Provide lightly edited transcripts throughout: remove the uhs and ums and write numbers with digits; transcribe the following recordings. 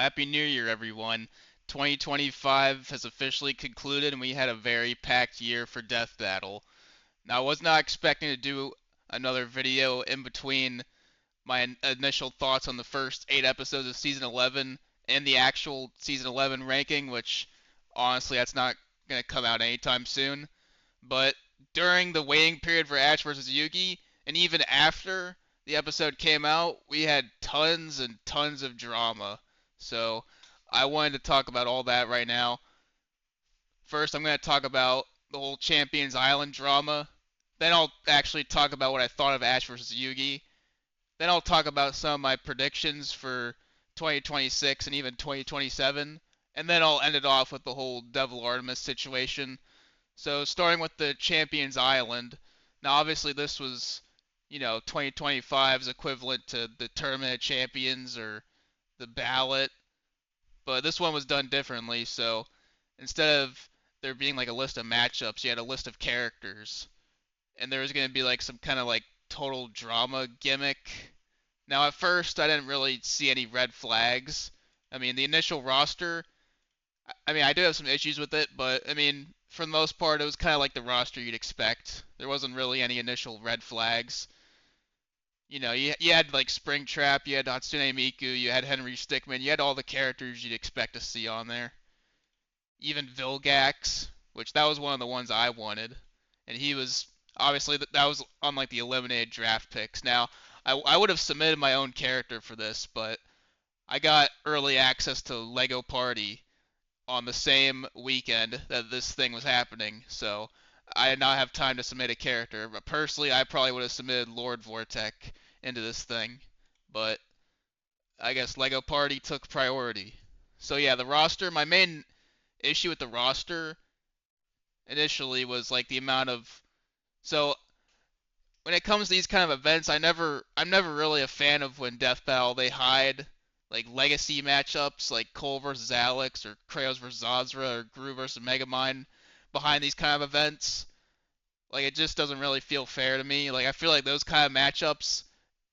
Happy New Year, everyone. 2025 has officially concluded, and we had a very packed year for Death Battle. Now, I was not expecting to do another video in between my initial thoughts on the first 8 episodes of Season 11 and the actual Season 11 ranking, which, honestly, that's not going to come out anytime soon. But during the waiting period for Ash versus Yugi, and even after the episode came out, we had tons and tons of drama. So I wanted to talk about all that right now. First, I'm going to talk about the whole Champions Island drama. Then I'll actually talk about what I thought of Ash versus Yugi. Then I'll talk about some of my predictions for 2026 and even 2027. And then I'll end it off with the whole DevilArtemis situation. So starting with the Champions Island. Now obviously this was, 2025's equivalent to the Tournament of Champions or the ballot, but this one was done differently. So instead of there being like a list of matchups, you had a list of characters, and there was going to be like some kind of like total drama gimmick. Now at first I didn't really see any red flags. I mean the initial roster, I do have some issues with it, but for the most part, it was kind of like the roster you'd expect. There wasn't really any initial red flags. You had like Springtrap, you had Hatsune Miku, you had Henry Stickmin, you had all the characters you'd expect to see on there. Even Vilgax, which that was one of the ones I wanted, and he was obviously that was on like the eliminated draft picks. Now, I would have submitted my own character for this, but I got early access to Lego Party on the same weekend that this thing was happening, so I did not have time to submit a character. But personally, I probably would have submitted Lord Vortek into this thing, but I guess Lego Party took priority. So yeah, the roster, my main issue with the roster initially was like the amount of so when it comes to these kind of events, I'm never really a fan of when Death Battle they hide like legacy matchups like Cole versus Alex or Kratos versus Azra or Gru versus Megamind behind these kind of events. Like it just doesn't really feel fair to me. Like I feel like those kind of matchups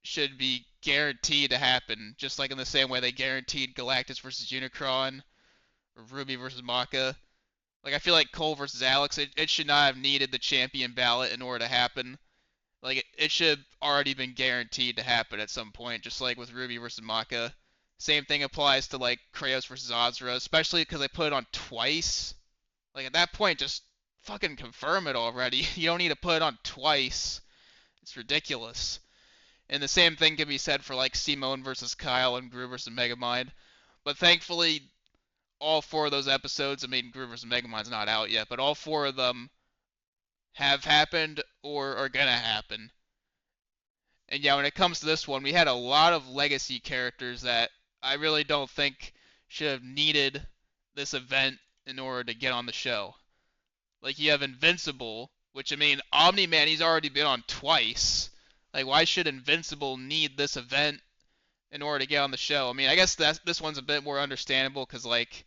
should be guaranteed to happen, just like in the same way they guaranteed Galactus versus Unicron or Ruby versus Maka. Like I feel like Cole versus Alex, it should not have needed the champion ballot in order to happen. Like it should have already been guaranteed to happen at some point, just like with Ruby versus Maka. Same thing applies to like Kratos versus Azra, especially because they put it on twice. Like at that point, just fucking confirm it already. You don't need to put it on twice. It's ridiculous. And the same thing can be said for like Simone versus Kyle and Gru versus Megamind. But thankfully, all four of those episodes, Gru versus Megamind's not out yet, but all four of them have happened or are gonna happen. And yeah, when it comes to this one, we had a lot of legacy characters that I really don't think should have needed this event in order to get on the show. Like you have Invincible, which Omni-Man he's already been on twice. Like why should Invincible need this event in order to get on the show? I guess this one's a bit more understandable because like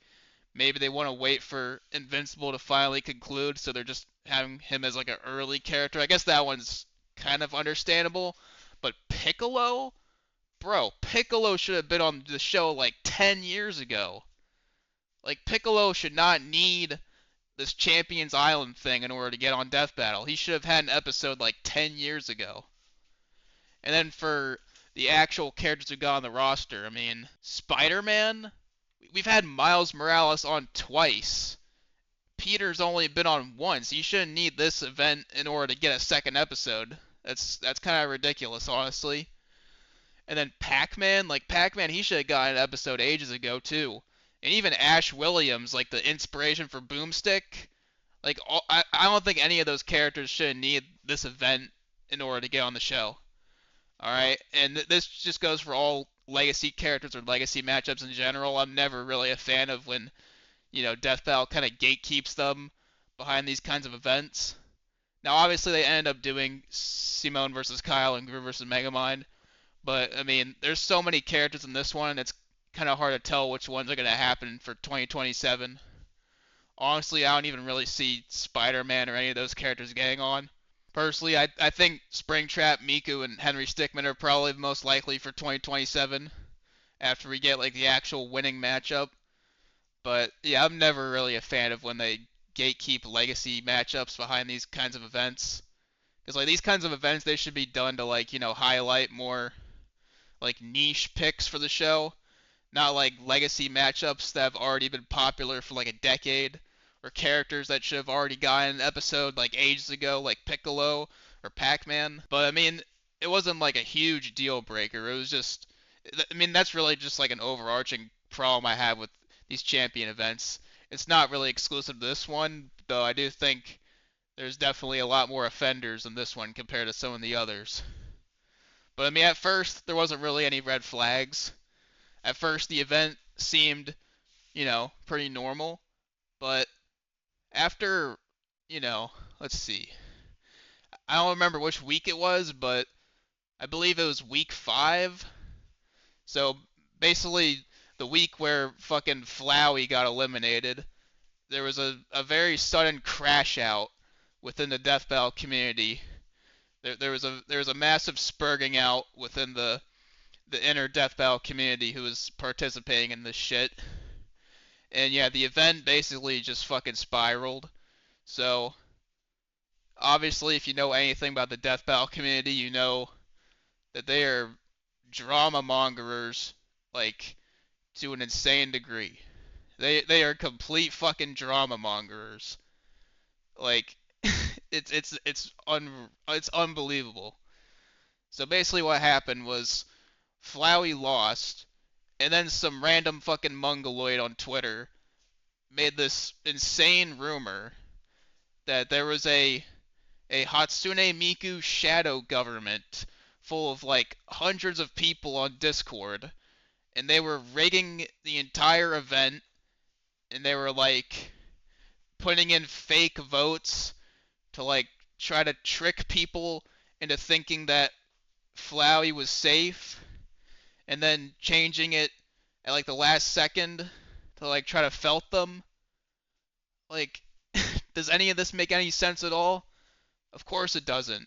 maybe they want to wait for Invincible to finally conclude, so they're just having him as like an early character. I guess that one's kind of understandable. But Piccolo? Bro, Piccolo should have been on the show like 10 years ago. Like, Piccolo should not need this Champions Island thing in order to get on Death Battle. He should have had an episode like 10 years ago. And then for the actual characters who got on the roster, Spider-Man? We've had Miles Morales on twice. Peter's only been on once. He shouldn't need this event in order to get a second episode. That's kind of ridiculous, honestly. And then Pac-Man, he should have gotten an episode ages ago too. And even Ash Williams, like the inspiration for Boomstick, I don't think any of those characters should need this event in order to get on the show. All right, and this just goes for all legacy characters or legacy matchups in general. I'm never really a fan of when Death Battle kind of gatekeeps them behind these kinds of events. Now, obviously, they end up doing Simone versus Kyle and Gru versus Megamind, but there's so many characters in this one, it's kind of hard to tell which ones are going to happen for 2027. Honestly, I don't even really see Spider-Man or any of those characters getting on. Personally, I think Springtrap, Miku, and Henry Stickmin are probably the most likely for 2027. after we get like the actual winning matchup. But yeah, I'm never really a fan of when they gatekeep legacy matchups behind these kinds of events. Because like these kinds of events, they should be done to like highlight more like niche picks for the show, not like legacy matchups that have already been popular for like a decade, or characters that should have already gotten an episode like ages ago, like Piccolo or Pac-Man. But I mean, it wasn't like a huge deal breaker. It was just, I mean, that's really just like an overarching problem I have with these champion events. It's not really exclusive to this one, though I do think there's definitely a lot more offenders in this one compared to some of the others. But I mean, at first, there wasn't really any red flags. At first, the event seemed, pretty normal. But after, you know, let's see. I don't remember which week it was, but I believe it was week 5. So basically, the week where fucking Flowey got eliminated, there was a very sudden crash out within the Death Battle community. There was a massive spurging out within the inner Death Battle community who was participating in this shit. And yeah, the event basically just fucking spiraled. So obviously, if you know anything about the Death Battle community, you know that they are drama mongerers, like, to an insane degree. They are complete fucking drama mongerers. Like, it's unbelievable. So basically, what happened was Flowey lost, and then some random fucking mongoloid on Twitter made this insane rumor that there was a Hatsune Miku shadow government full of like hundreds of people on Discord, and they were rigging the entire event, and they were like putting in fake votes to like try to trick people into thinking that Flowey was safe, and then changing it at like the last second to like try to felt them. Like, does any of this make any sense at all? Of course it doesn't.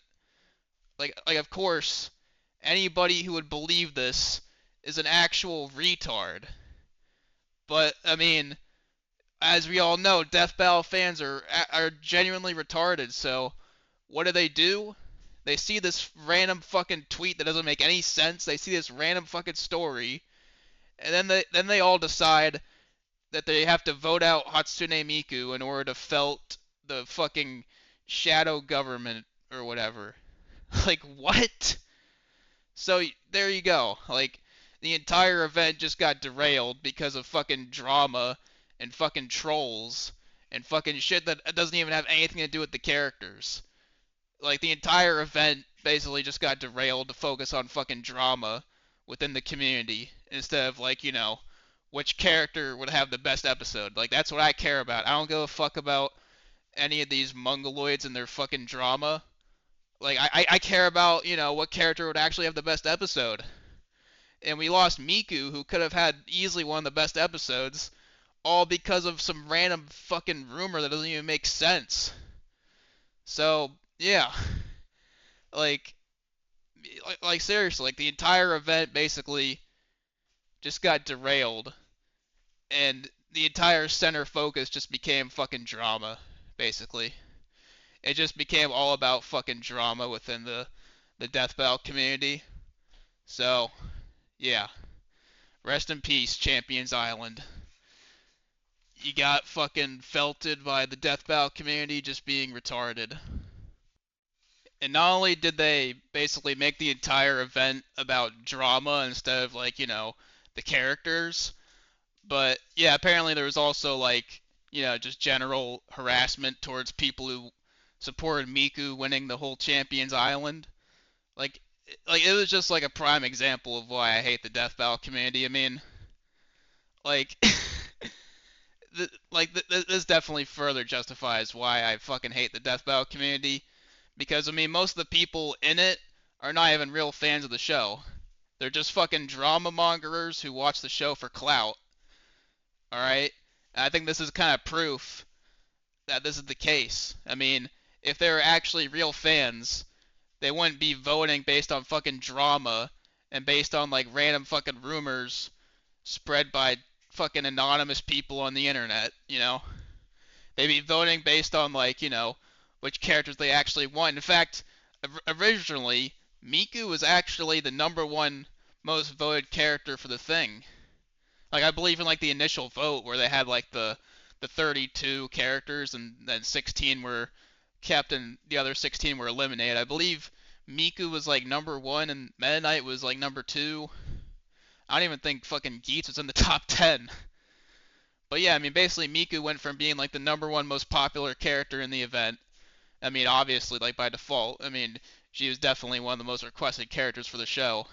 Like of course, anybody who would believe this is an actual retard. But I mean, as we all know, Death Battle fans are genuinely retarded. So what do? They see this random fucking tweet that doesn't make any sense. They see this random fucking story, and then they all decide that they have to vote out Hatsune Miku in order to felt the fucking shadow government or whatever. Like, what? So there you go. Like, the entire event just got derailed because of fucking drama and fucking trolls and fucking shit that doesn't even have anything to do with the characters. Like, the entire event basically just got derailed to focus on fucking drama within the community instead of, like, which character would have the best episode. Like, that's what I care about. I don't give a fuck about any of these mongoloids and their fucking drama. Like, I care about, what character would actually have the best episode. And we lost Miku, who could have had easily one of the best episodes, all because of some random fucking rumor that doesn't even make sense. So, yeah. Like, seriously, like, the entire event basically just got derailed, and the entire center focus just became fucking drama, basically. It just became all about fucking drama within the Death Battle community. So, yeah. Rest in peace, Champions Island. You got fucking felted by the Death Battle community just being retarded. And not only did they basically make the entire event about drama instead of, like, the characters, but yeah, apparently there was also, like, just general harassment towards people who supported Miku winning the whole Champions Island. Like, it was just like a prime example of why I hate the Death Battle community. I mean, like, this definitely further justifies why I fucking hate the Death Battle community. Because, I mean, most of the people in it are not even real fans of the show. They're just fucking drama mongerers who watch the show for clout. Alright? I think this is kind of proof that this is the case. I mean, if they were actually real fans, they wouldn't be voting based on fucking drama and based on, like, random fucking rumors spread by fucking anonymous people on the internet, you know? They'd be voting based on, like, you know, which characters they actually want. In fact, originally, Miku was actually the number one most voted character for the thing. Like, I believe in, like, the initial vote where they had, like, the 32 characters and then 16 were kept and the other 16 were eliminated. I believe Miku was, like, number one and Meta Knight was, like, number two. I don't even think fucking Geats was in the top 10. But yeah, I mean, basically, Miku went from being, like, the number one most popular character in the event. I mean, obviously, like, by default. I mean, she was definitely one of the most requested characters for the show.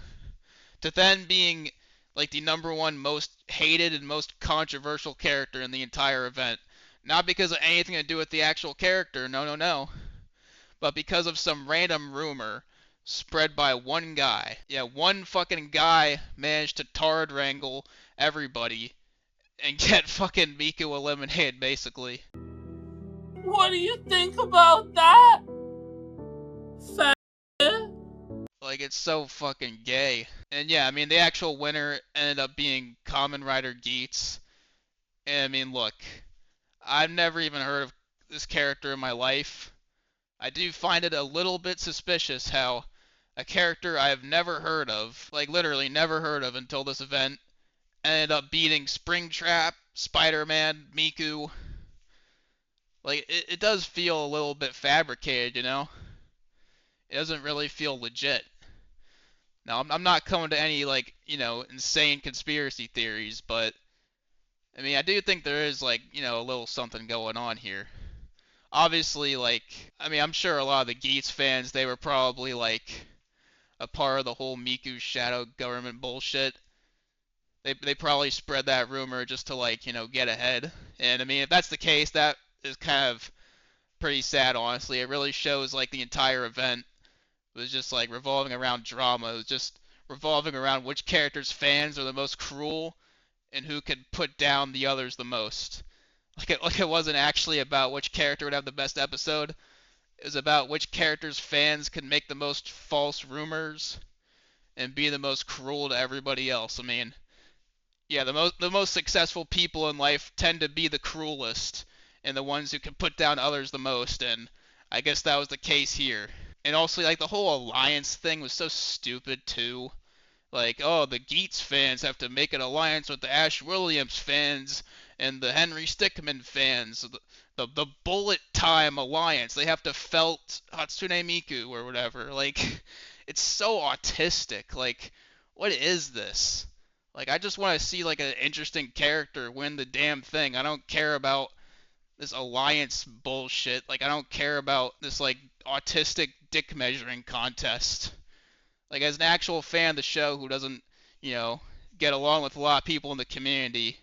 To then being, like, the number one most hated and most controversial character in the entire event. Not because of anything to do with the actual character, no, no, no. But because of some random rumor spread by one guy. Yeah, one fucking guy managed to tard wrangle everybody and get fucking Miku eliminated, basically. What do you think about that? Like, it's so fucking gay. And yeah, I mean, the actual winner ended up being Kamen Rider Geats. And I mean, look, I've never even heard of this character in my life. I do find it a little bit suspicious how a character I have never heard of, like literally never heard of until this event, ended up beating Springtrap, Spider-Man, Miku. Like, it does feel a little bit fabricated, you know? It doesn't really feel legit. Now, I'm not coming to any, like, you know, insane conspiracy theories, but, I mean, I do think there is, like, you know, a little something going on here. Obviously, like, I mean, I'm sure a lot of the Geats fans, they were probably, like, a part of the whole Miku shadow government bullshit. They probably spread that rumor just to, like, you know, get ahead. And, I mean, if that's the case, that is kind of pretty sad, honestly. It really shows, like, the entire event was just, like, revolving around drama. It was just revolving around which character's fans are the most cruel and who could put down the others the most. Like it wasn't actually about which character would have the best episode. It was about which character's fans could make the most false rumors and be the most cruel to everybody else. I mean, yeah, the most successful people in life tend to be the cruelest and the ones who can put down others the most, and I guess that was the case here. And also, like, the whole alliance thing was so stupid too. Like, oh, the Geats fans have to make an alliance with the Ash Williams fans and the Henry Stickmin fans. The Bullet Time alliance. They have to felt Hatsune Miku or whatever. Like, it's so autistic. Like, what is this? Like, I just want to see, like, an interesting character win the damn thing. I don't care about this alliance bullshit. Like, I don't care about this, like, autistic dick measuring contest. Like, as an actual fan of the show who doesn't, you know, get along with a lot of people in the community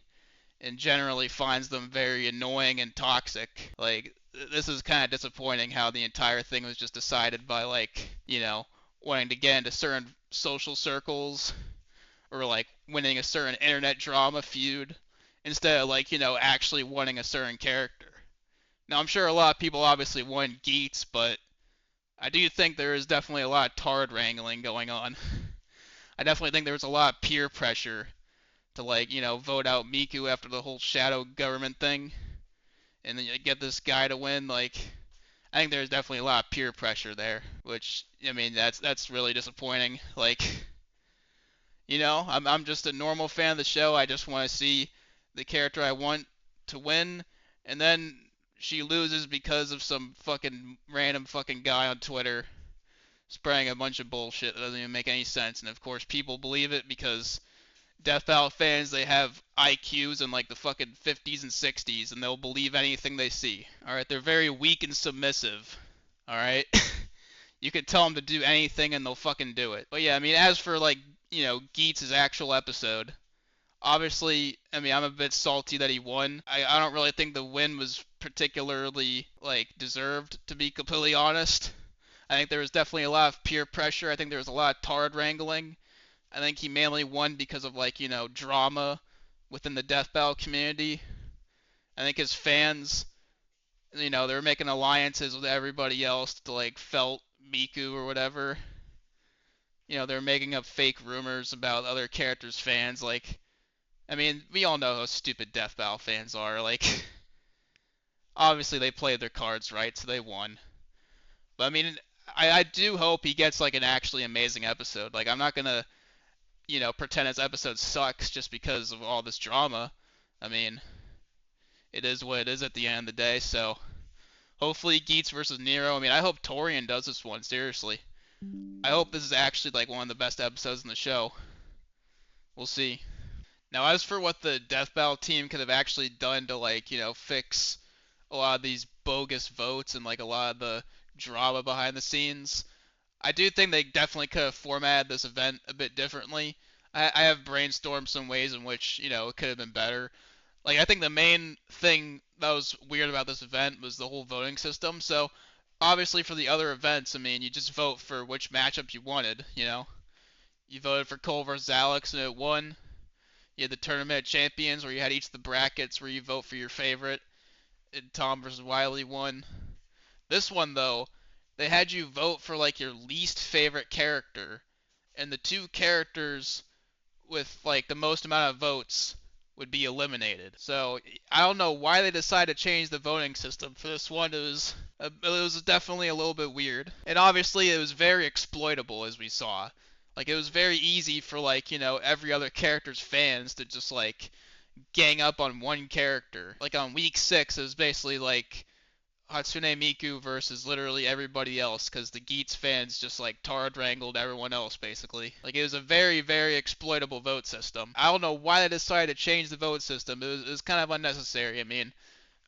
and generally finds them very annoying and toxic, like, this is kind of disappointing how the entire thing was just decided by, like, you know, wanting to get into certain social circles or, like, winning a certain internet drama feud instead of, like, you know, actually wanting a certain character. Now, I'm sure a lot of people obviously want Geats, but I do think there is definitely a lot of tard wrangling going on. I definitely think there was a lot of peer pressure to, like, you know, vote out Miku after the whole shadow government thing, and then you get this guy to win. Like, I think there's definitely a lot of peer pressure there, which, I mean, that's really disappointing. Like, you know, I'm just a normal fan of the show. I just want to see the character I want to win, and then she loses because of some fucking random fucking guy on Twitter spreading a bunch of bullshit that doesn't even make any sense. And of course, people believe it because Death Battle fans, they have IQs in like the fucking 50s and 60s, and they'll believe anything they see. Alright, they're very weak and submissive. Alright? You could tell them to do anything and they'll fucking do it. But yeah, I mean, as for, like, you know, Geats' actual episode, obviously, I mean, I'm a bit salty that he won. I don't really think the win was particularly, like, deserved, to be completely honest. I think there was definitely a lot of peer pressure. I think there was a lot of tard wrangling. I think he mainly won because of, like, you know, drama within the Death Battle community. I think his fans, you know, they were making alliances with everybody else to, like, felt Miku or whatever. You know, they're making up fake rumors about other characters' fans. Like, I mean, we all know how stupid Death Battle fans are. Like, obviously they played their cards right, so they won. But I mean, I do hope he gets like an actually amazing episode. Like, I'm not gonna, pretend his episode sucks just because of all this drama. I mean, it is what it is at the end of the day. So hopefully Geets versus Nero. I mean, I hope Torian does this one. Seriously, I hope this is actually like one of the best episodes in the show. We'll see. Now, as for what the Death Battle team could have actually done to like, fix a lot of these bogus votes and like a lot of the drama behind the scenes, I do think they definitely could have formatted this event a bit differently. I have brainstormed some ways in which, it could have been better. Like, I think the main thing that was weird about this event was the whole voting system. So, obviously, for the other events, I mean, you just vote for which matchup you wanted. You voted for Cole versus Alex and it won. You had the tournament champions where you had each of the brackets where you vote for your favorite. And Tom versus Wiley won. This one, though, they had you vote for like your least favorite character, and the two characters with like the most amount of votes would be eliminated. So I don't know why they decided to change the voting system for this one. It was definitely a little bit weird, and obviously it was very exploitable as we saw. Like it was very easy for like every other character's fans to just like gang up on one character. Like on week 6, it was basically like Hatsune Miku versus literally everybody else because the Geats fans just like Tard wrangled everyone else basically. Like it was a very, very exploitable vote system. I don't know why they decided to change the vote system. It was kind of unnecessary. I mean,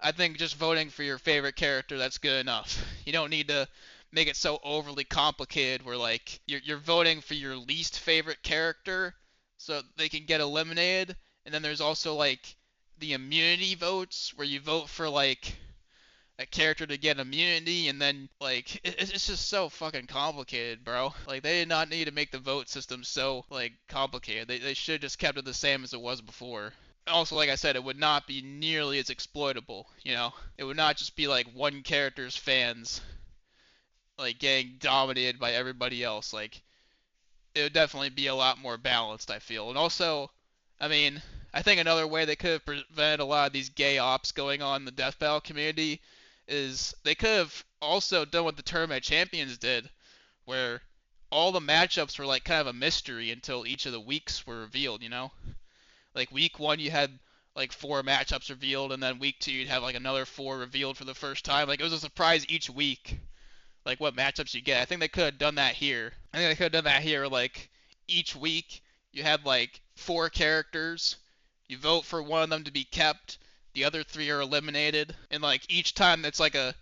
I think just voting for your favorite character, that's good enough. You don't need to make it so overly complicated where like you're voting for your least favorite character so they can get eliminated, and then there's also like the immunity votes where you vote for like a character to get immunity, and then like it's just so fucking complicated, bro. Like they did not need to make the vote system so like complicated. They should have just kept it the same as it was before. Also, like I said, it would not be nearly as exploitable. It would not just be like one character's fans like getting dominated by everybody else. Like it would definitely be a lot more balanced, I feel. And also, I mean, I think another way they could have prevented a lot of these gay ops going on in the Death Battle community is they could have also done what the Tournament Champions did, where all the matchups were like kind of a mystery until each of the weeks were revealed. Like week 1 you had like 4 matchups revealed, and then week 2 you'd have like another 4 revealed for the first time. Like it was a surprise each week like what matchups you get. I think they could have done that here. I think they could have done that here. Like each week, you had like 4 characters. You vote for one of them to be kept. The other 3 are eliminated. And like each time, it's like a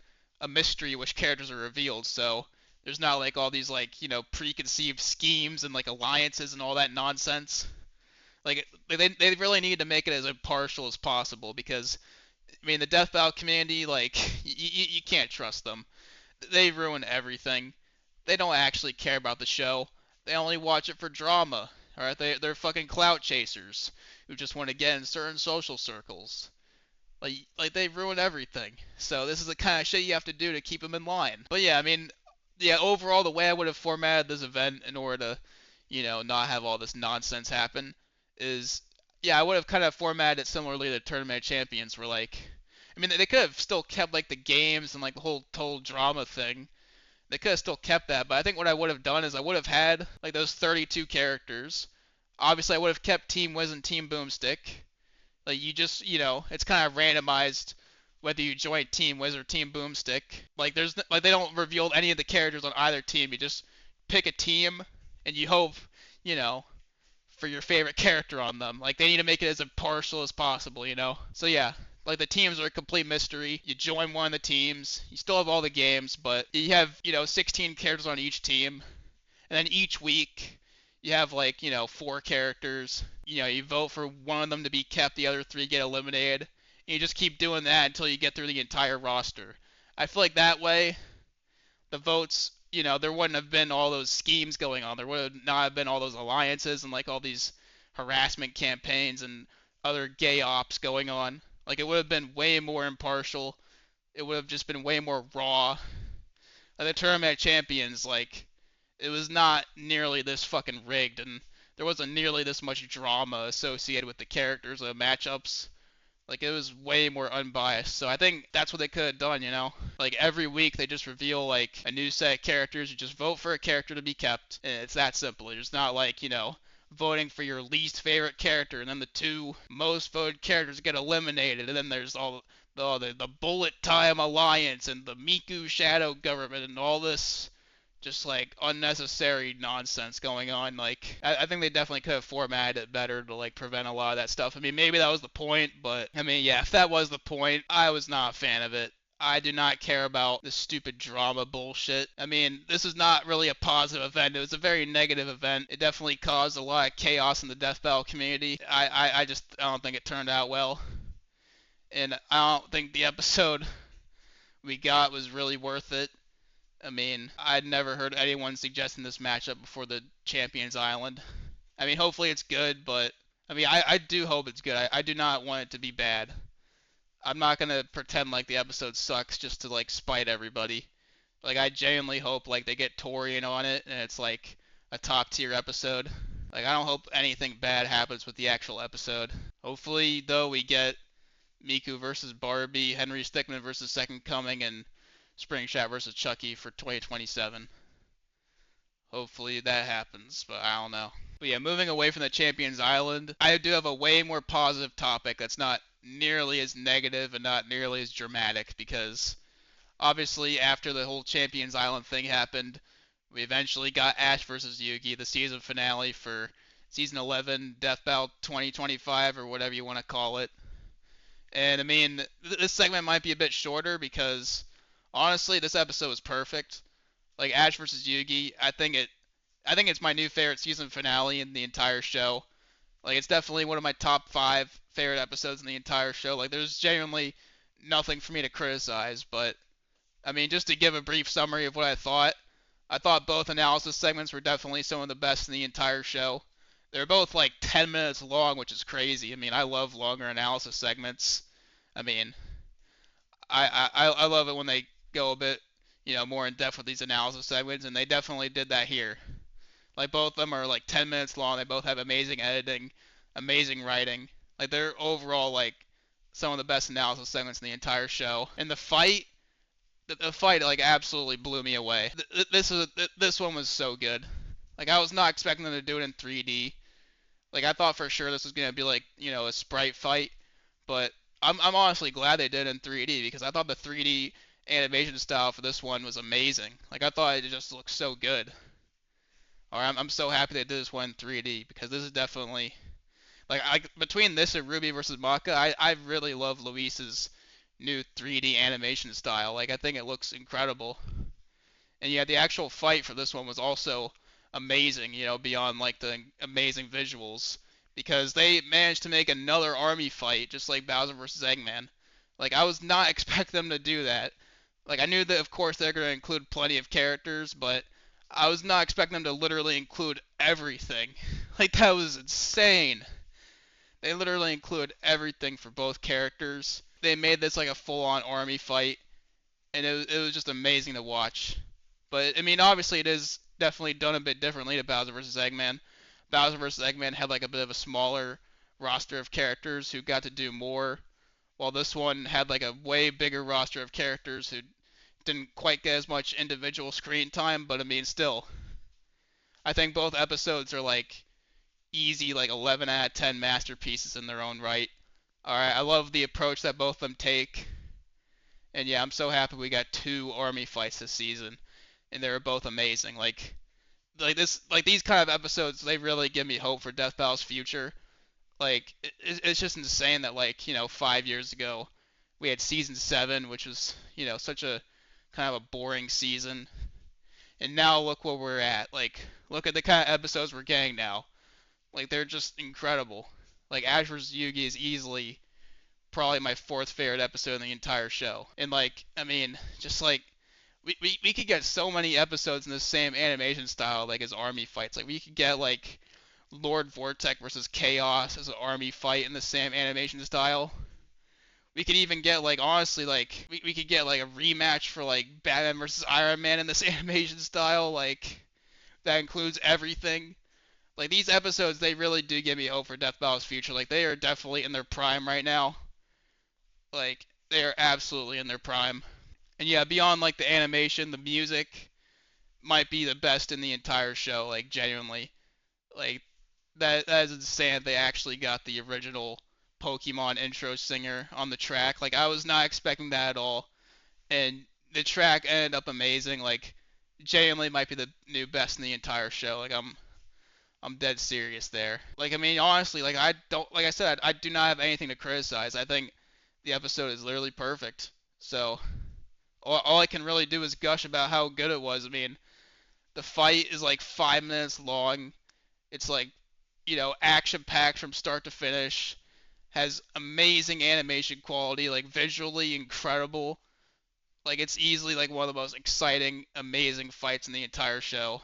mystery which characters are revealed. So there's not like all these like preconceived schemes and like alliances and all that nonsense. Like they really need to make it as impartial as possible because I mean the Death Battle community like you can't trust them. They ruin everything. They don't actually care about the show. They only watch it for drama. Alright, they're fucking clout chasers who just want to get in certain social circles. Like they ruin everything. So this is the kind of shit you have to do to keep them in line. But yeah, I mean, yeah, overall the way I would have formatted this event in order to, not have all this nonsense happen is, yeah, I would have kind of formatted it similarly to Tournament Champions, where like, I mean, they could have still kept like the games and like the whole total drama thing. They could have still kept that, but I think what I would have done is I would have had like those 32 characters. Obviously, I would have kept Team Wiz and Team Boomstick. Like you just, it's kind of randomized whether you join Team Wiz or Team Boomstick. Like they don't reveal any of the characters on either team. You just pick a team and you hope, you know, for your favorite character on them. Like they need to make it as impartial as possible. So yeah, like the teams are a complete mystery. You join one of the teams, you still have all the games, but you have 16 characters on each team, and then each week you have like 4 characters. You vote for one of them to be kept, the other 3 get eliminated. And you just keep doing that until you get through the entire roster. I feel like that way the votes, there wouldn't have been all those schemes going on. There would not have been all those alliances and like all these harassment campaigns and other gay ops going on. Like it would have been way more impartial. It would have just been way more raw. Like the Tournament Champions, like it was not nearly this fucking rigged, and there wasn't nearly this much drama associated with the characters or matchups. Like it was way more unbiased. So I think that's what they could have done, you know? Like every week they just reveal like a new set of characters. You just vote for a character to be kept, and it's that simple. It's not like, voting for your least favorite character and then the two most voted characters get eliminated, and then there's all the bullet time alliance and the Miku shadow government and all this just like unnecessary nonsense going on. Like I think they definitely could have formatted it better to like prevent a lot of that stuff. I mean, maybe that was the point, but I mean, yeah, if that was the point, I was not a fan of it. I do not care about this stupid drama bullshit. I mean, this is not really a positive event. It was a very negative event. It definitely caused a lot of chaos in the Death Battle community. I don't think it turned out well. And I don't think the episode we got was really worth it. I mean, I'd never heard anyone suggesting this matchup before the Champions Island. I mean, hopefully it's good, but I mean, I do hope it's good. I do not want it to be bad. I'm not gonna pretend like the episode sucks just to like spite everybody. Like I genuinely hope like they get Torian on it and it's like a top tier episode. Like I don't hope anything bad happens with the actual episode. Hopefully though we get Miku versus Barbie, Henry Stickmin versus Second Coming, and Spring Shot versus Chucky for 2027. Hopefully that happens, but I don't know. But yeah, moving away from the Champions Island, I do have a way more positive topic that's not nearly as negative and not nearly as dramatic, because obviously after the whole Champions Island thing happened, we eventually got Ash versus Yugi, the season finale for season 11, Death Battle 2025, or whatever you want to call it. And I mean, this segment might be a bit shorter because honestly, this episode was perfect. Like Ash versus Yugi, I think it's my new favorite season finale in the entire show. Like it's definitely one of my top 5 favorite episodes in the entire show. Like there's genuinely nothing for me to criticize, but I mean, just to give a brief summary of what I thought both analysis segments were definitely some of the best in the entire show. They're both like 10 minutes long, which is crazy. I mean, I love longer analysis segments. I mean, I love it when they go a bit, more in depth with these analysis segments, and they definitely did that here. Like both of them are like 10 minutes long. They both have amazing editing, amazing writing. Like they're overall like some of the best analysis segments in the entire show. And the fight like absolutely blew me away. This one was so good. Like I was not expecting them to do it in 3D. Like I thought for sure this was gonna be like a sprite fight, but I'm honestly glad they did it in 3D because I thought the 3D animation style for this one was amazing. Like I thought it just looked so good. Or I'm so happy they did this one in 3D because this is definitely between this and Ruby versus Maka, I really love Luis's new 3D animation style. Like I think it looks incredible. And yeah, the actual fight for this one was also amazing, beyond like the amazing visuals, because they managed to make another army fight just like Bowser vs. Eggman. Like I was not expecting them to do that. Like I knew that of course they're going to include plenty of characters, but I was not expecting them to literally include everything. Like that was insane. They literally include everything for both characters. They made this like a full-on army fight, and it was just amazing to watch. But I mean, obviously it is definitely done a bit differently to Bowser vs. Eggman. Bowser vs. Eggman had like a bit of a smaller roster of characters who got to do more, while this one had like a way bigger roster of characters who didn't quite get as much individual screen time. But I mean, still, I think both episodes are like easy, like 11 out of 10 masterpieces in their own right. Alright, I love the approach that both of them take. And yeah, I'm so happy we got 2 army fights this season. And they were both amazing. Like these kind of episodes, they really give me hope for Death Battle's future. Like it's just insane that 5 years ago we had season 7, which was such a kind of a boring season, and now look where we're at. Like look at the kind of episodes we're getting now. Like they're just incredible. Like Ash vs. Yugi is easily probably my 4th favorite episode in the entire show. And like I mean, just like we could get so many episodes in the same animation style like as army fights. Like we could get like Lord Vortex versus Chaos as an army fight in the same animation style. We could even get like honestly like we could get like a rematch for like Batman versus Iron Man in this animation style. Like that includes everything. Like these episodes, they really do give me hope for Death Battle's future. Like they are definitely in their prime right now. Like they are absolutely in their prime. And yeah, beyond like the animation, the music might be the best in the entire show. Like genuinely, like that is insane. They actually got the original Pokemon intro singer on the track. Like I was not expecting that at all, and the track ended up amazing. Like genuinely might be the new best in the entire show. Like I'm dead serious there. Like I mean honestly, like I don't like I said I do not have anything to criticize. I think the episode is literally perfect. So all I can really do is gush about how good it was. I mean, the fight is like 5 minutes long. It's like, action packed from start to finish. Has amazing animation quality, like visually incredible. Like it's easily like one of the most exciting, amazing fights in the entire show.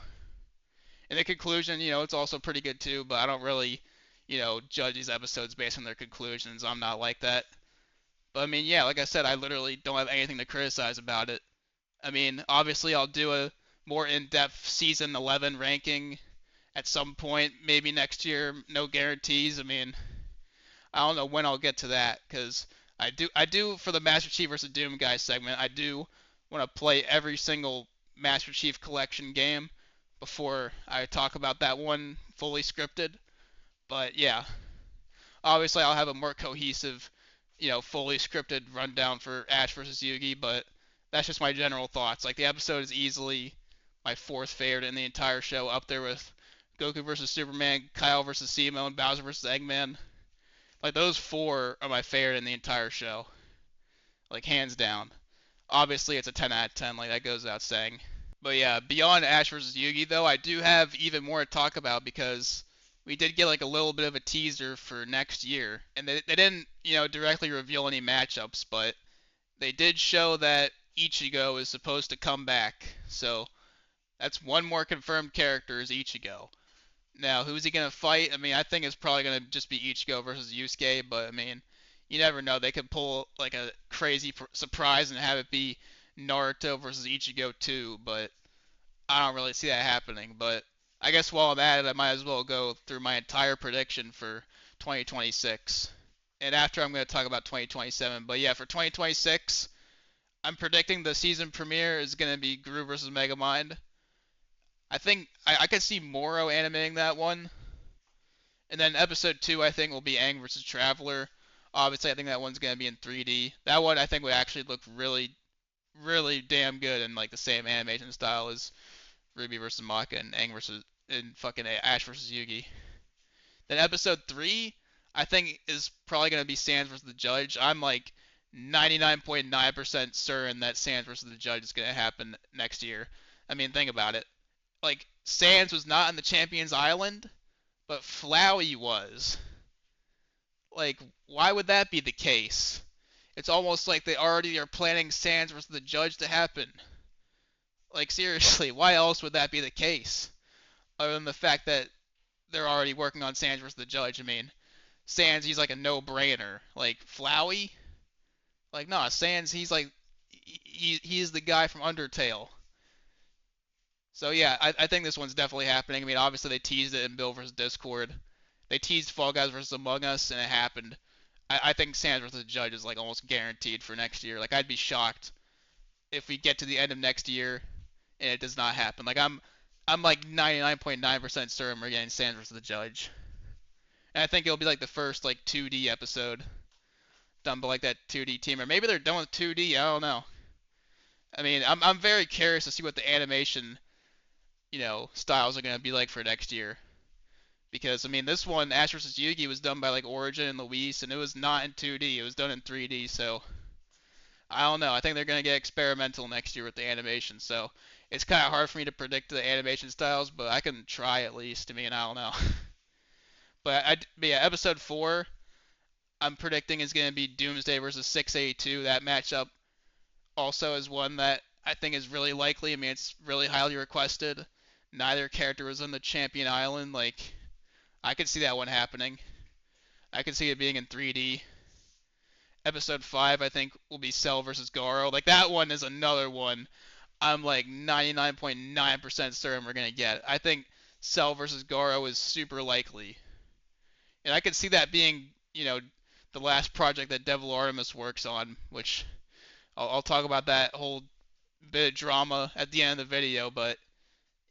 In the conclusion, it's also pretty good too, but I don't really, judge these episodes based on their conclusions. I'm not like that. But I mean, yeah, like I said, I literally don't have anything to criticize about it. I mean, obviously I'll do a more in-depth season 11 ranking at some point, maybe next year. No guarantees. I mean, I don't know when I'll get to that because I do for the Master Chief vs. Doom guys segment. I do want to play every single Master Chief collection game before I talk about that one fully scripted. But yeah, obviously I'll have a more cohesive, fully scripted rundown for Ash vs. Yugi. But that's just my general thoughts. Like the episode is easily my fourth favorite in the entire show, up there with Goku vs. Superman, Kyle vs. Zemo, and Bowser vs. Eggman. Like those four are my favorite in the entire show, like hands down. Obviously, it's a 10 out of 10, like that goes without saying. But yeah, beyond Ash vs. Yugi, though, I do have even more to talk about because we did get like a little bit of a teaser for next year, and they didn't, directly reveal any matchups, but they did show that Ichigo is supposed to come back. So that's one more confirmed character is Ichigo. Now, who's he gonna fight? I mean, I think it's probably gonna just be Ichigo versus Yusuke, but I mean, you never know. They could pull like a crazy surprise and have it be Naruto versus Ichigo too, but I don't really see that happening. But I guess while I'm at it, I might as well go through my entire prediction for 2026. And after I'm gonna talk about 2027. But yeah, for 2026, I'm predicting the season premiere is gonna be Gru versus Megamind. I think I could see Moro animating that one. And then episode 2, I think, will be Aang versus Traveler. Obviously, I think that one's going to be in 3D. That one, I think, would actually look really, really damn good in, like, the same animation style as Ruby versus Maka and Aang versus, and fucking Ash versus Yugi. Then episode 3, I think, is probably going to be Sans versus the Judge. I'm, like, 99.9% certain that Sans versus the Judge is going to happen next year. I mean, think about it. Like, Sans was not on the Champions Island, but Flowey was. Like, why would that be the case? It's almost like they already are planning Sans versus the Judge to happen. Like, seriously, why else would that be the case? Other than the fact that they're already working on Sans versus the Judge. I mean, Sans, he's like a no-brainer. Like, Flowey? Like, nah, Sans, he's like, he's the guy from Undertale. So yeah, I think this one's definitely happening. I mean, obviously they teased it in Bill vs. Discord. They teased Fall Guys vs. Among Us, and it happened. I think Sans vs. the Judge is like almost guaranteed for next year. Like I'd be shocked if we get to the end of next year and it does not happen. Like I'm like 99.9% certain we're getting Sans vs. the Judge. And I think it'll be like the first like 2D episode done by like that 2D team, or maybe they're done with 2D. I don't know. I mean, I'm very curious to see what the animation styles are going to be like for next year. Because, I mean, this one, Ash vs. Yugi, was done by, like, Origin and Luis, and it was not in 2D. It was done in 3D, so I don't know. I think they're going to get experimental next year with the animation, so it's kind of hard for me to predict the animation styles, but I can try at least. I mean, I don't know. But yeah, episode 4, I'm predicting is going to be Doomsday versus 682. That matchup also is one that I think is really likely. I mean, it's really highly requested. Neither character was on the Champion Island. Like, I could see that one happening. I could see it being in 3D. Episode 5, I think, will be Cell versus Garo. Like, that one is another one I'm, like, 99.9% certain we're going to get. I think Cell versus Goro is super likely, and I could see that being, the last project that DevilArtemis works on, which I'll talk about that whole bit of drama at the end of the video. But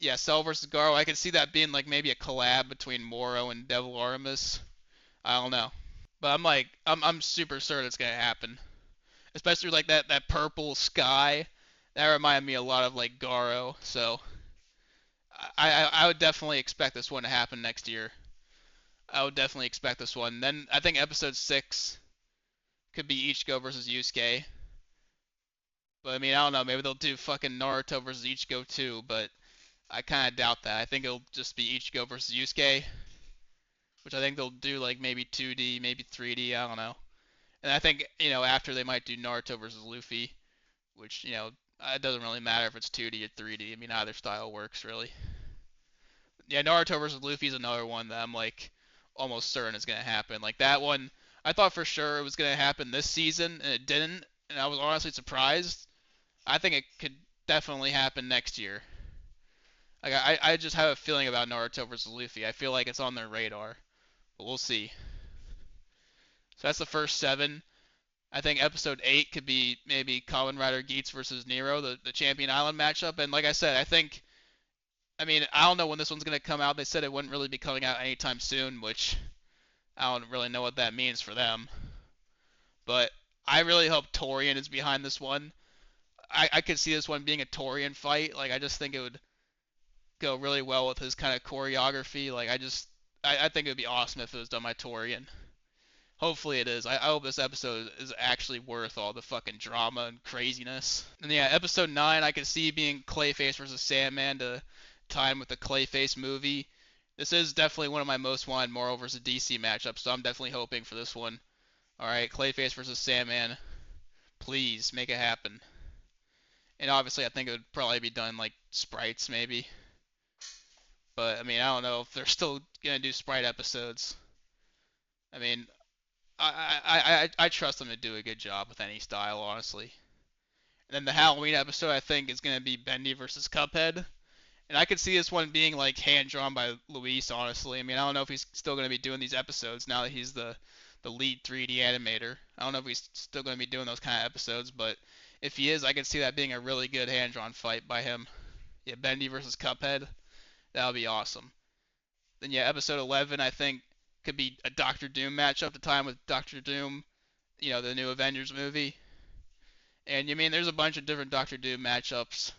yeah, Cell versus Garo, I could see that being like maybe a collab between Moro and DevilArtemis. I don't know, but I'm super certain it's gonna happen, especially like that purple sky. That reminded me a lot of like Garo, so I would definitely expect this one to happen next year. I would definitely expect this one. Then I think episode 6 could be Ichigo versus Yusuke. But I mean, I don't know. Maybe they'll do fucking Naruto versus Ichigo too. But I kind of doubt that. I think it'll just be Ichigo versus Yusuke, which I think they'll do like maybe 2D, maybe 3D. I don't know. And I think after they might do Naruto versus Luffy, which it doesn't really matter if it's 2D or 3D. I mean, either style works really. Yeah, Naruto versus Luffy is another one that I'm like almost certain is gonna happen. Like that one, I thought for sure it was gonna happen this season, and it didn't, and I was honestly surprised. I think it could definitely happen next year. Like I just have a feeling about Naruto versus Luffy. I feel like it's on their radar, but we'll see. So that's the first 7. I think episode 8 could be maybe Kamen Rider Geats versus Nero, the Champion Island matchup. And like I said, I mean, I don't know when this one's gonna come out. They said it wouldn't really be coming out anytime soon, which I don't really know what that means for them. But I really hope Torian is behind this one. I could see this one being a Torian fight. Like I just think it would go really well with his kind of choreography. Like I think it would be awesome if it was done by Torian. Hopefully it is. I hope this episode is actually worth all the fucking drama and craziness. And yeah, episode 9 I could see being Clayface versus Sandman to time with the Clayface movie. This is definitely one of my most wanted Marvel versus DC matchups, so I'm definitely hoping for this one. Alright, Clayface versus Sandman. Please, make it happen. And obviously I think it would probably be done like sprites maybe. But I mean, I don't know if they're still gonna do sprite episodes. I mean, I trust them to do a good job with any style, honestly. And then the Halloween episode, I think, is gonna be Bendy versus Cuphead, and I could see this one being like hand drawn by Luis, honestly. I mean, I don't know if he's still gonna be doing these episodes now that he's the lead 3D animator. I don't know if he's still gonna be doing those kind of episodes, but if he is, I could see that being a really good hand drawn fight by him. Yeah, Bendy versus Cuphead, that would be awesome. Then yeah, episode 11 I think could be a Doctor Doom matchup at the time with Doctor Doom, the new Avengers movie. And you mean there's a bunch of different Doctor Doom matchups,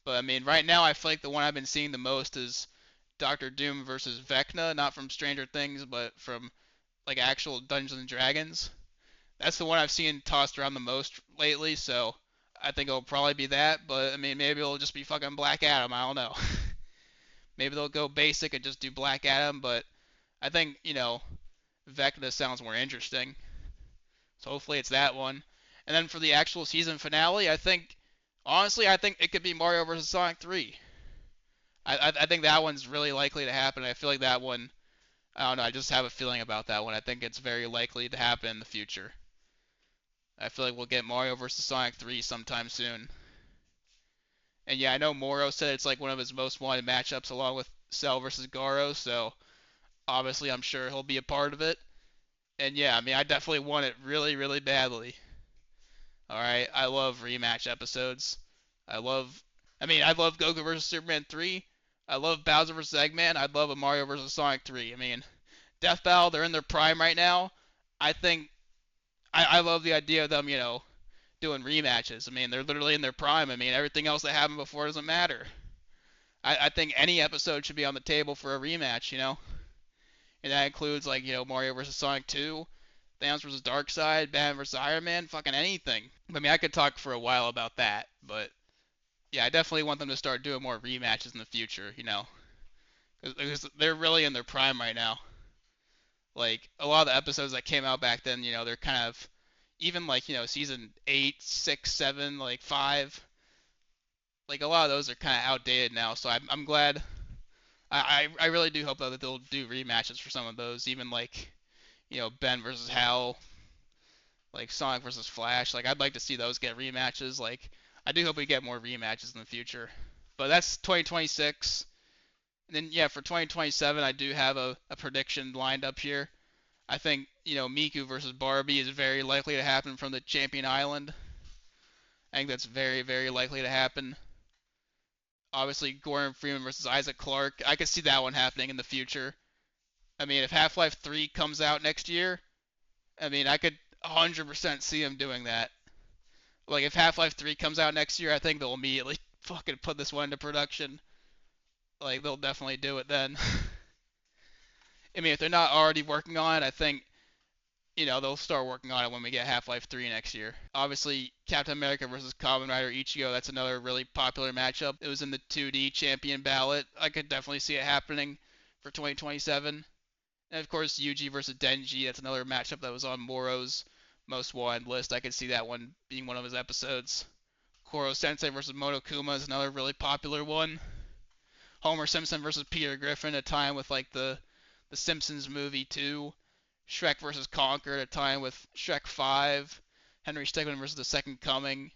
but I mean right now I feel like the one I've been seeing the most is Doctor Doom versus Vecna, not from Stranger Things, but from like actual Dungeons and Dragons. That's the one I've seen tossed around the most lately, so I think it'll probably be that. But I mean maybe it'll just be fucking Black Adam. I don't know. Maybe they'll go basic and just do Black Adam, but I think, Vecna sounds more interesting. So hopefully it's that one. And then for the actual season finale, honestly, I think it could be Mario vs. Sonic 3. I think that one's really likely to happen. I feel like that one, I don't know, I just have a feeling about that one. I think it's very likely to happen in the future. I feel like we'll get Mario vs. Sonic 3 sometime soon. And yeah, I know Moro said it's like one of his most wanted matchups along with Cell versus Garo, so obviously I'm sure he'll be a part of it. And yeah, I mean, I definitely want it really, really badly. Alright, I love rematch episodes. I love Goku vs. Superman 3. I love Bowser vs. Eggman. I'd love a Mario vs. Sonic 3. I mean, Death Battle, they're in their prime right now. I think, I love the idea of them, doing rematches. I mean, they're literally in their prime. I mean, everything else that happened before doesn't matter. I think any episode should be on the table for a rematch. And that includes like Mario vs. Sonic 2, Thanos vs. Darkseid, Batman vs. Iron Man, fucking anything. I mean, I could talk for a while about that, but yeah, I definitely want them to start doing more rematches in the future. Because they're really in their prime right now. Like a lot of the episodes that came out back then, they're kind of even like season 8, 6, 7, like 5. Like a lot of those are kind of outdated now, so I'm glad. I really do hope that they'll do rematches for some of those, even like Ben versus Hal, like Sonic versus Flash. Like I'd like to see those get rematches. Like I do hope we get more rematches in the future. But that's 2026, And then yeah, for 2027, I do have a prediction lined up here. I think Miku versus Barbie is very likely to happen from the Champion Island. I think that's very very likely to happen. Obviously, Gordon Freeman versus Isaac Clarke. I could see that one happening in the future. I mean, if Half-Life 3 comes out next year, I mean, I could 100% see him doing that. Like, if Half-Life 3 comes out next year, I think they'll immediately fucking put this one into production. Like, they'll definitely do it then. I mean, if they're not already working on it, I think, they'll start working on it when we get Half-Life 3 next year. Obviously, Captain America versus Kamen Rider Ichigo, that's another really popular matchup. It was in the 2D champion ballot. I could definitely see it happening for 2027. And of course, Yugi versus Denji, that's another matchup that was on Moro's most wanted list. I could see that one being one of his episodes. Koro Sensei versus Monokuma is another really popular one. Homer Simpson versus Peter Griffin, a time with like the Simpsons movie 2. Shrek versus Conker, a time with Shrek 5. Henry Stickmin versus The Second Coming.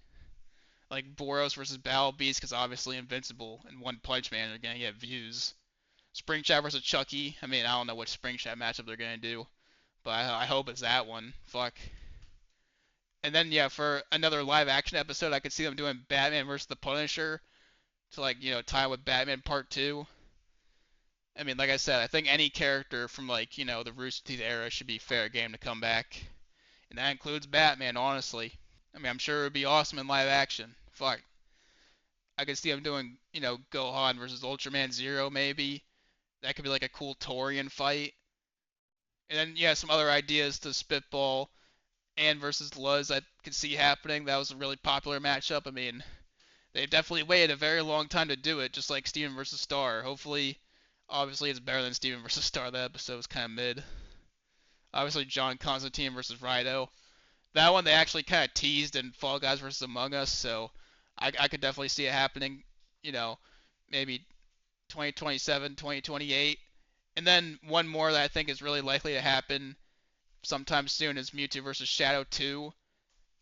Like Boros versus Battle Beast, because obviously Invincible and One Punch Man are going to get views. Spring Chat versus Chucky. I mean, I don't know which Spring Chat matchup they're going to do, but I hope it's that one. Fuck. And then, yeah, for another live action episode, I could see them doing Batman versus the Punisher to, like, tie with Batman Part 2. I mean, like I said, I think any character from, like, the Rooster Teeth era should be fair game to come back. And that includes Batman, honestly. I mean, I'm sure it would be awesome in live action. Fuck. I could see them doing, Gohan versus Ultraman Zero, maybe. That could be like a cool Torian fight. And then, yeah, some other ideas to spitball. Ann versus Luz, I could see happening. That was a really popular matchup. I mean, they definitely waited a very long time to do it, just like Steven versus Star. Hopefully, obviously, it's better than Steven versus Star. That episode was kind of mid. Obviously, John Constantine versus Rhino. That one they actually kind of teased in Fall Guys versus Among Us, so I could definitely see it happening, maybe 2027, 2028. And then one more that I think is really likely to happen sometime soon is Mewtwo versus Shadow 2.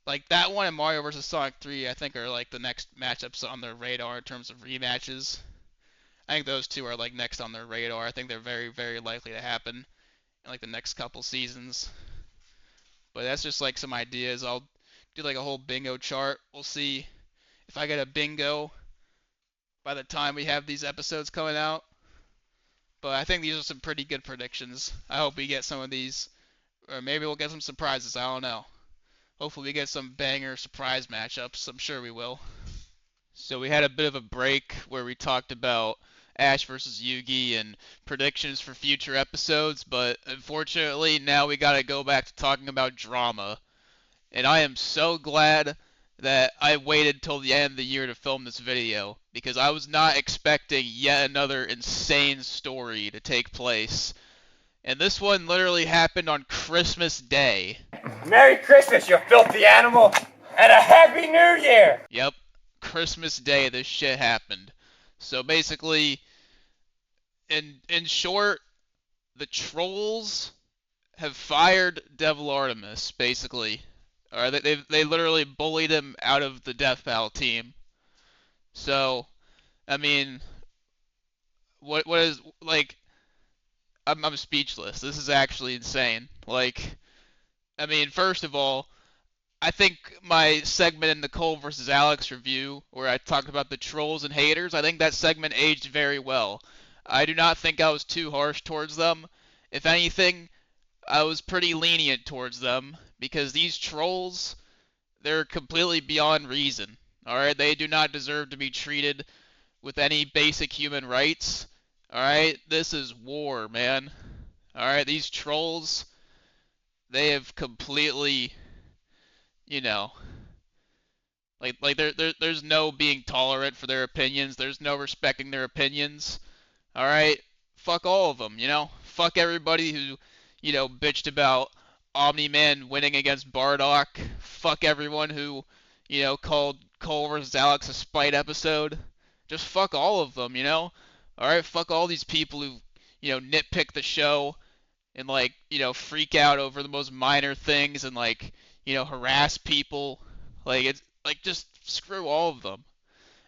Like that one and Mario versus Sonic 3, I think are like the next matchups on their radar in terms of rematches. I think those two are like next on their radar. I think they're very, very likely to happen in like the next couple seasons. But that's just like some ideas. I'll do like a whole bingo chart. We'll see if I get a bingo by the time we have these episodes coming out. But I think these are some pretty good predictions. I hope we get some of these, or maybe we'll get some surprises. I don't know. Hopefully we get some banger surprise matchups. I'm sure we will. So we had a bit of a break where we talked about Ash versus Yugi and predictions for future episodes, but unfortunately now we gotta go back to talking about drama. And I am so glad that I waited till the end of the year to film this video, because I was not expecting yet another insane story to take place. And this one literally happened on Christmas Day. Merry Christmas, you filthy animal, and a Happy New Year! Yep, Christmas Day this shit happened. So basically, in short, the trolls have fired DevilArtemis, basically. Or they literally bullied him out of the Death Battle team. So, I mean, what is like? I'm speechless. This is actually insane. Like, I mean, first of all, I think my segment in the Cole versus Alex review, where I talked about the trolls and haters, I think that segment aged very well. I do not think I was too harsh towards them. If anything, I was pretty lenient towards them, because these trolls, they're completely beyond reason. Alright, they do not deserve to be treated with any basic human rights. Alright, this is war, man. Alright, these trolls, they have completely, you know, there's no being tolerant for their opinions. There's no respecting their opinions. Alright, fuck all of them, Fuck everybody who, bitched about Omni-Man winning against Bardock. Fuck everyone who, called Cole vs. Alex a spite episode. Just fuck all of them, Alright, fuck all these people who, nitpick the show and, like, freak out over the most minor things and, like, harass people. Like, it's, like, just screw all of them.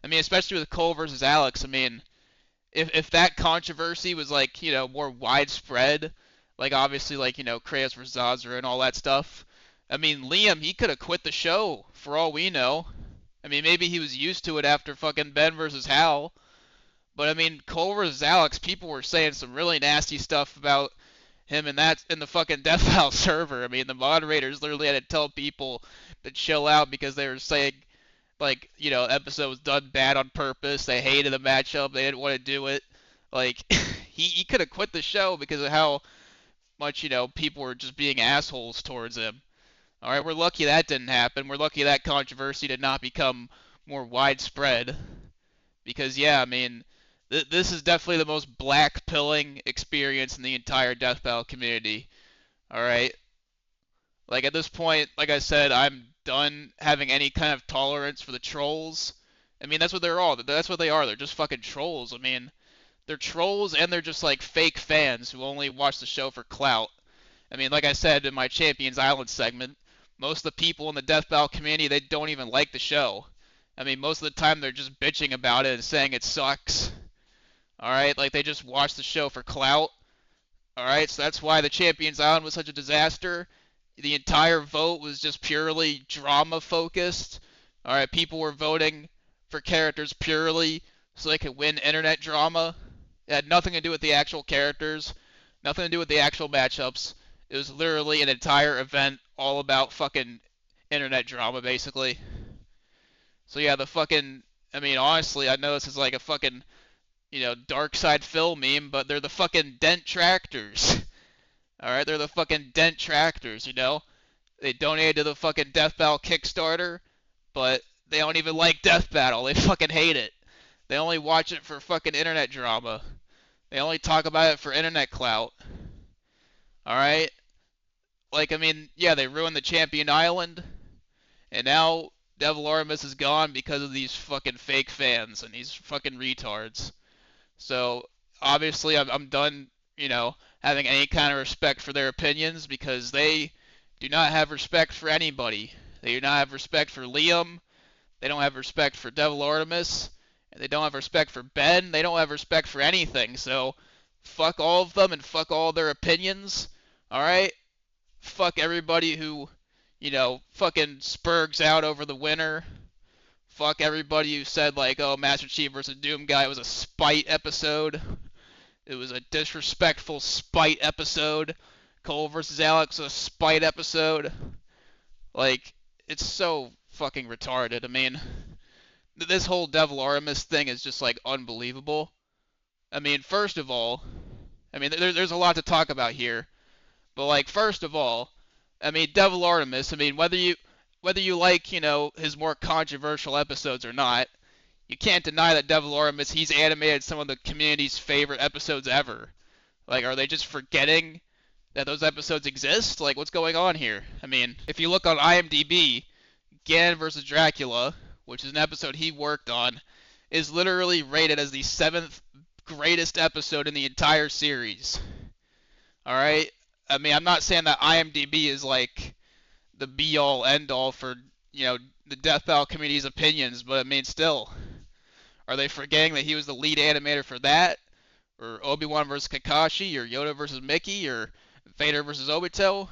I mean, especially with Cole versus Alex, I mean, if that controversy was like, more widespread, like obviously like, Kratos versus Azra and all that stuff, I mean, Liam, he could have quit the show for all we know. I mean, maybe he was used to it after fucking Ben versus Hal. But I mean, Cole versus Alex, people were saying some really nasty stuff about him and that in the fucking Death server. I mean, the moderators literally had to tell people to chill out because they were saying like, episode was done bad on purpose. They hated the matchup. They didn't want to do it. Like, he could have quit the show because of how much, people were just being assholes towards him. All right, we're lucky that didn't happen. We're lucky that controversy did not become more widespread. Because, yeah, I mean, this is definitely the most black pilling experience in the entire Death Battle community. All right? Like, at this point, like I said, I'm done having any kind of tolerance for the trolls. I mean, that's what they're all. That's what they are. They're just fucking trolls. I mean, they're trolls and they're just like fake fans who only watch the show for clout. I mean, like I said in my Champions Island segment, most of the people in the Death Battle community, they don't even like the show. I mean, most of the time they're just bitching about it and saying it sucks. Alright, like they just watch the show for clout. Alright, so that's why the Champions Island was such a disaster. The entire vote was just purely drama focused. Alright, people were voting for characters purely so they could win internet drama. It had nothing to do with the actual characters, nothing to do with the actual matchups. It was literally an entire event all about fucking internet drama, basically. So yeah, I mean, honestly, I know this is like a fucking, Dark Side Phil meme, but they're the fucking Dent Tractors. Alright, they're the fucking Dent Tractors, They donated to the fucking Death Battle Kickstarter, but they don't even like Death Battle. They fucking hate it. They only watch it for fucking internet drama. They only talk about it for internet clout. Alright? Like, I mean, yeah, they ruined the Champion Island, and now DevilArtemis is gone because of these fucking fake fans and these fucking retards. So, obviously, I'm done, having any kind of respect for their opinions because they do not have respect for anybody. They do not have respect for Liam. They don't have respect for DevilArtemis. And they don't have respect for Ben. They don't have respect for anything. So, fuck all of them and fuck all their opinions. Alright? Fuck everybody who, fucking spurgs out over the winner. Fuck everybody who said, like, oh, Master Chief versus Doom Guy was a spite episode. It was a disrespectful spite episode. Cole versus Alex was a spite episode. Like, it's so fucking retarded. I mean, this whole DevilArtemis thing is just, like, unbelievable. I mean, first of all, there's a lot to talk about here. But, like, first of all, I mean, DevilArtemis, I mean, whether you like, his more controversial episodes or not, you can't deny that DevilArtemis, he's animated some of the community's favorite episodes ever. Like, are they just forgetting that those episodes exist? Like, what's going on here? I mean, if you look on IMDb, Ganon vs. Dracula, which is an episode he worked on, is literally rated as the 7th greatest episode in the entire series. Alright? I mean, I'm not saying that IMDb is, like, the be-all, end-all for, the Death Battle community's opinions, but, I mean, still. Are they forgetting that he was the lead animator for that? Or Obi-Wan vs. Kakashi? Or Yoda vs. Mickey? Or Vader vs. Obito?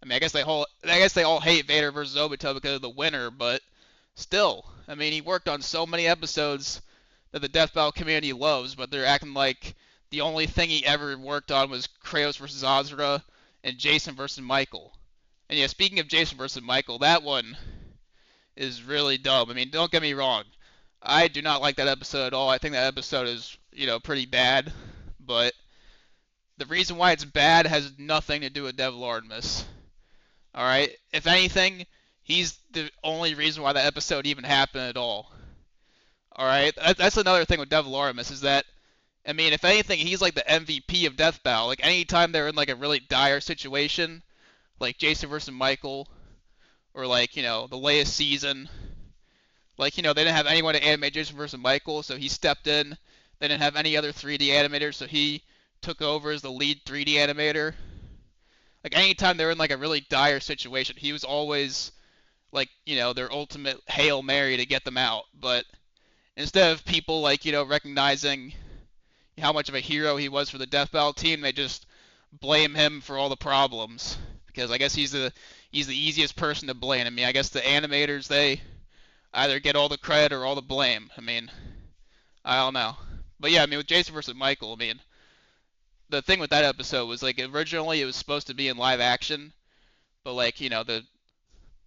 I mean, I guess they all hate Vader vs. Obito because of the winner, but still. I mean, he worked on so many episodes that the Death Battle community loves, but they're acting like the only thing he ever worked on was Kratos vs. Azra and Jason vs. Michael. And yeah, speaking of Jason vs. Michael, that one is really dumb. I mean, don't get me wrong. I do not like that episode at all. I think that episode is, pretty bad. But the reason why it's bad has nothing to do with DevilArtemis. Alright? If anything, he's the only reason why that episode even happened at all. Alright? That's another thing with DevilArtemis is that, I mean, if anything, he's like the MVP of Death Battle. Like, anytime they're in, like, a really dire situation, like Jason vs. Michael, or, like, the latest season, like, they didn't have anyone to animate Jason vs. Michael, so he stepped in. They didn't have any other 3D animators, so he took over as the lead 3D animator. Like, anytime they were in, like, a really dire situation, he was always, like, their ultimate Hail Mary to get them out. But instead of people, like, recognizing how much of a hero he was for the Death Battle team. They just blame him for all the problems because I guess he's the easiest person to blame. I mean, I guess the animators, they either get all the credit or all the blame. I mean, I don't know. But yeah, I mean, with Jason versus Michael, I mean, the thing with that episode was like originally it was supposed to be in live action, but like it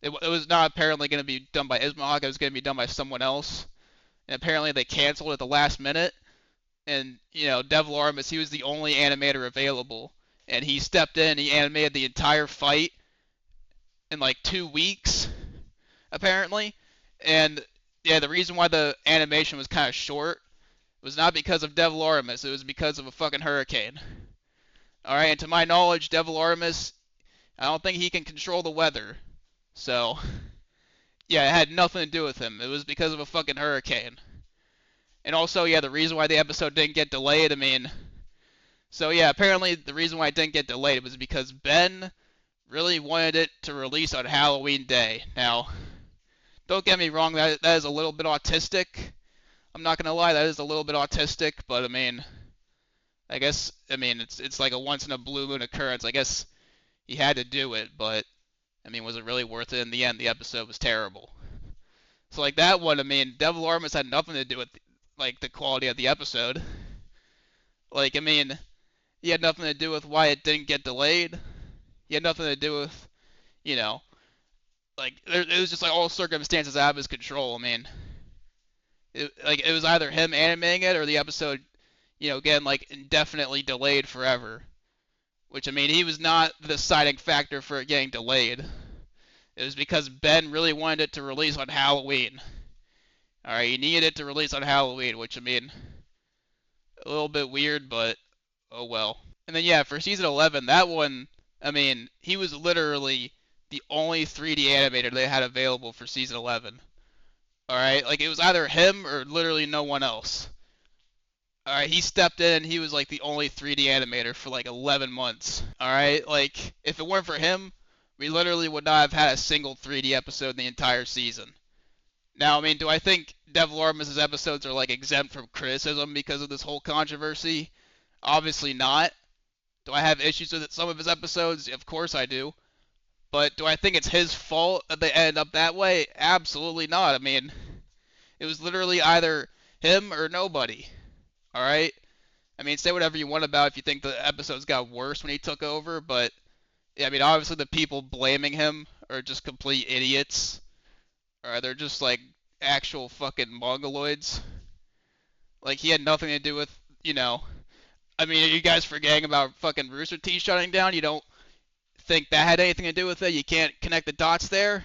was not apparently going to be done by Ismahawk. It was going to be done by someone else, and apparently they canceled at the last minute. And DevilArtemis, he was the only animator available, and he stepped in. He animated the entire fight in like 2 weeks, apparently. And yeah, the reason why the animation was kind of short was not because of DevilArtemis. It was because of a fucking hurricane. All right, and to my knowledge, DevilArtemis, I don't think he can control the weather. So, yeah, it had nothing to do with him. It was because of a fucking hurricane. And also, yeah, the reason why the episode didn't get delayed, I mean, so yeah, apparently the reason why it didn't get delayed was because Ben really wanted it to release on Halloween Day. Now, don't get me wrong, that is a little bit autistic. I'm not gonna lie, that is a little bit autistic, but I mean, it's like a once in a blue moon occurrence. I guess he had to do it, but I mean, was it really worth it in the end? The episode was terrible. So like that one, I mean, DevilArtemis had nothing to do with like the quality of the episode. Like, I mean, he had nothing to do with why it didn't get delayed. He had nothing to do with, like it was just like all circumstances out of his control. I mean, it was either him animating it or the episode, getting like indefinitely delayed forever. Which, I mean, he was not the deciding factor for it getting delayed. It was because Ben really wanted it to release on Halloween. Alright, he needed it to release on Halloween, which, I mean, a little bit weird, but oh well. And then, yeah, for season 11, that one, I mean, he was literally the only 3D animator they had available for season 11. Alright, like, it was either him or literally no one else. Alright, he stepped in and he was like the only 3D animator for like 11 months. Alright, like, if it weren't for him, we literally would not have had a single 3D episode in the entire season. Now, I mean, do I think DevilArtemis' episodes are like exempt from criticism because of this whole controversy? Obviously not. Do I have issues with some of his episodes? Of course I do. But do I think it's his fault that they ended up that way? Absolutely not. I mean, it was literally either him or nobody. Alright? I mean, say whatever you want about if you think the episodes got worse when he took over, but yeah, I mean, obviously the people blaming him are just complete idiots. Or they're just like actual fucking mongoloids. Like, he had nothing to do with, I mean, are you guys forgetting about fucking Rooster Teeth shutting down? You don't think that had anything to do with it? You can't connect the dots there?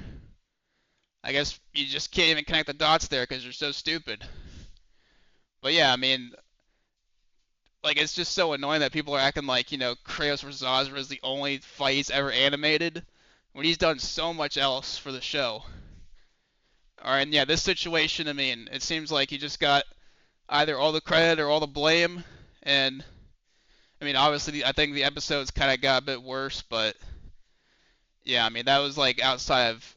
I guess you just can't even connect the dots there because you're so stupid. But yeah, I mean, like, it's just so annoying that people are acting like, Kratos vs. Ozra is the only fight he's ever animated, when he's done so much else for the show. Alright, and yeah, this situation, I mean, it seems like he just got either all the credit or all the blame, and, I mean, obviously, I think the episodes kind of got a bit worse, but, yeah, I mean, that was, like, outside of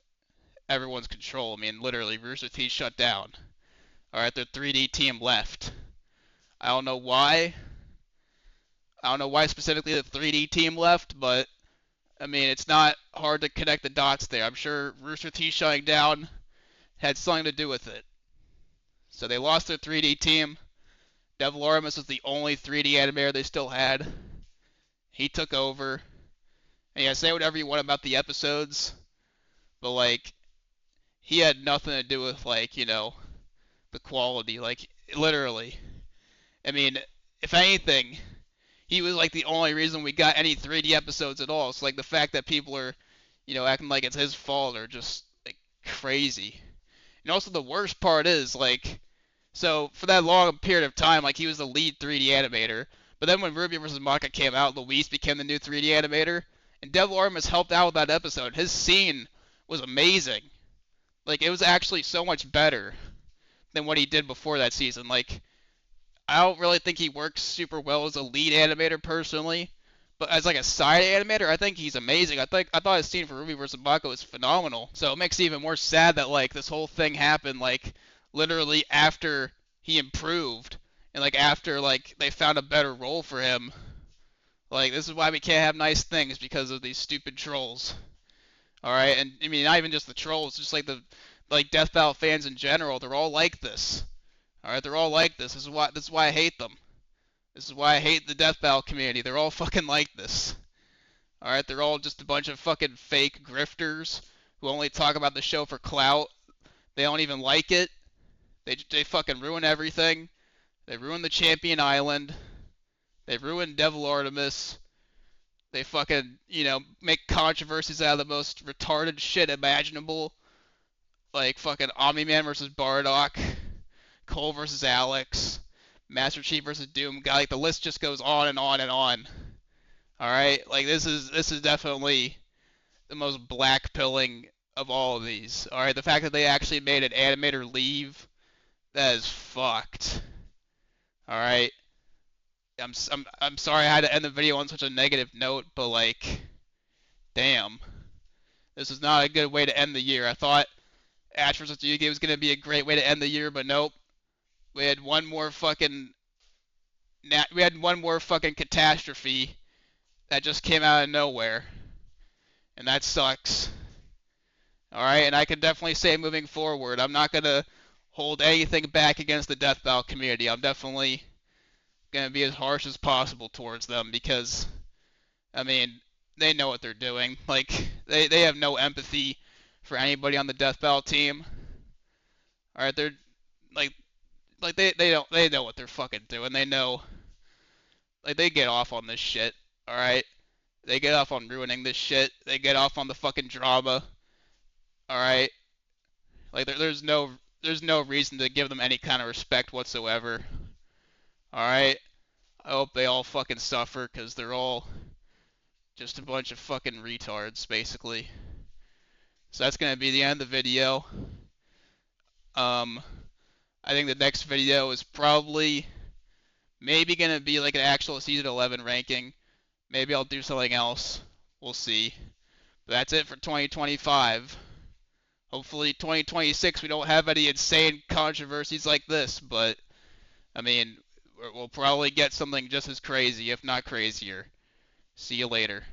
everyone's control. I mean, literally, Rooster Teeth shut down. Alright, their 3D team left. I don't know why. I don't know why specifically the 3D team left, but, I mean, it's not hard to connect the dots there. I'm sure Rooster Teeth shutting down had something to do with it. So they lost their 3D team. DevilArtemis was the only 3D animator they still had. He took over. And yeah, say whatever you want about the episodes, but, like, he had nothing to do with, like, the quality. Like, literally. I mean, if anything, he was like the only reason we got any 3D episodes at all. It's like the fact that people are, acting like it's his fault are just like crazy. And also the worst part is like, so for that long period of time, like he was the lead 3D animator. But then when Ruby vs. Maka came out, Luis became the new 3D animator, and DevilArtemis helped out with that episode. His scene was amazing. Like, it was actually so much better than what he did before that season. Like, I don't really think he works super well as a lead animator personally, but as like a side animator, I think he's amazing. I thought his scene for Ruby vs. Mako was phenomenal. So it makes it even more sad that like this whole thing happened like literally after he improved, And like after like they found a better role for him, like this is why we can't have nice things because of these stupid trolls. All right, and I mean not even just the trolls, just like the like Death Battle fans in general. They're all like this. All right, they're all like this. This is why I hate them. This is why I hate the Death Battle community. They're all fucking like this. All right, they're all just a bunch of fucking fake grifters who only talk about the show for clout. They don't even like it. They fucking ruin everything. They ruin the Champion Island. They ruin DevilArtemis. They fucking, make controversies out of the most retarded shit imaginable. Like fucking Omni-Man versus Bardock, Cole versus Alex, Master Chief versus Doom Guy. Like the list just goes on and on and on. All right, like this is definitely the most black pilling of all of these. All right, the fact that they actually made an animator leave, that is fucked. All right, I'm sorry I had to end the video on such a negative note, but like, damn, this is not a good way to end the year. I thought Ash vs. Yugi was gonna be a great way to end the year, but nope. We had one more fucking catastrophe that just came out of nowhere, and that sucks. All right, and I can definitely say moving forward, I'm not gonna hold anything back against the Death Battle community. I'm definitely gonna be as harsh as possible towards them because, I mean, they know what they're doing. Like they have no empathy for anybody on the Death Battle team. All right, they're like they know what they're fucking doing. They know, like, they get off on this shit. All right, they get off on ruining this shit. They get off on the fucking drama. All right, like there's no reason to give them any kind of respect whatsoever. All right, I hope they all fucking suffer because they're all just a bunch of fucking retards, basically. So that's gonna be the end of the video. I think the next video is probably maybe gonna be like an actual season 11 ranking. Maybe I'll do something else. We'll see. But that's it for 2025. Hopefully 2026 we don't have any insane controversies like this, but I mean, we'll probably get something just as crazy, if not crazier. See you later.